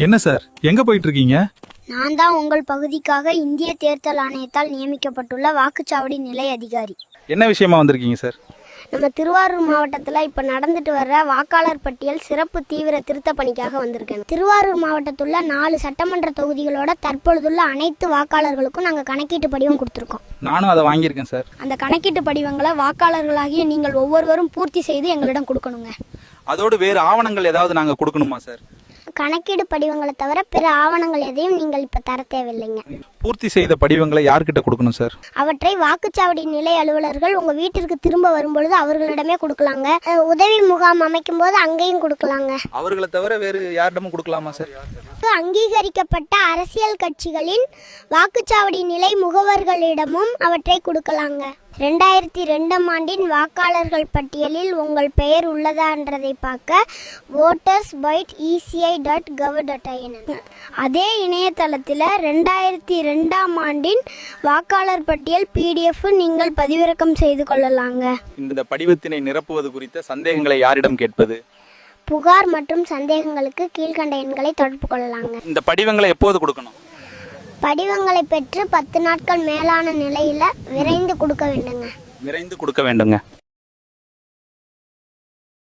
என்ன சார், எங்க போயிட்டு இருக்கீங்க? நான் தான் உங்கள் பகுதிக்காக இந்திய தேர்தல் ஆணையத்தால் நியமிக்கப்பட்டுள்ள வாக்குச்சாவடி நிலை அதிகாரி. என்ன விஷயமா வந்திருக்கீங்க சார்? நம்ம திருவாரூர் மாவட்டத்தில் இப்போ நடந்துட்டு வர்ற வாக்காளர் பட்டியல் சிறப்பு தீவிர திருத்த பணிக்காக வந்திருக்கேன். திருவாரூர் மாவட்டத்துள்ள 4 சட்டமன்ற தொகுதிகளோட தற்பொழுதுள்ள அனைத்து வாக்காளர்களுக்கும் நாங்கள் கணக்கீட்டு படிவம் கொடுத்துருக்கோம். நானும் அதை வாங்கியிருக்கேன் சார். அந்த கணக்கீட்டு படிவங்களை வாக்காளர்களாகிய நீங்கள் ஒவ்வொருவரும் பூர்த்தி செய்து எங்களிடம் கொடுக்கணுங்க. அதோடு வேறு ஆவணங்கள் ஏதாவது நாங்கள் கொடுக்கணுமா சார்? கணக்கீடு படிவங்களை தவிர பிற ஆவணங்கள் எதையும் நீங்கள் இப்போ தர தேவையில்லைங்க. பூர்த்தி செய்த படிவங்களை யார்கிட்ட கொடுக்கணும் சார்? அவற்றை வாக்குச்சாவடி நிலை அலுவலர்கள் உங்கள் வீட்டிற்கு திரும்ப வரும்பொழுது அவர்களிடமே கொடுக்கலாங்க. உதவி முகாம் அமைக்கும் போது அங்கேயும் கொடுக்கலாங்க. அவர்களை தவிர வேறு யாரிடமும் கொடுக்கலாமா சார்? அங்கீகரிக்கப்பட்ட அரசியல் கட்சிகளின் வாக்குச்சாவடி நிலை முகவர்களிடமும் அவற்றை கொடுக்கலாங்க. 2002ஆம் ஆண்டின் வாக்காளர்கள் பட்டியலில் உங்கள் பெயர் உள்ளதான்றதை பார்க்க votersbite.eci.gov.in அதே இணையதளத்தில் 2002ஆம் ஆண்டின் வாக்காளர் பட்டியல் PDF நீங்கள் பதிவிறக்கம் செய்து கொள்ளலாங்க. இந்த படிவத்தினை நிரப்புவது குறித்த சந்தேகங்களை யாரிடம் கேட்பது? புகார் மற்றும் சந்தேகங்களுக்கு கீழ்கண்ட எண்களை தொடர்பு கொள்ளலாங்க. இந்த படிவங்களை எப்போது கொடுக்கணும்? படிவங்களை பெற்று 10 நாட்கள் மேலான நிலையில் விரைந்து கொடுக்க வேண்டுங்க. விரைந்து கொடுக்க வேண்டுங்க.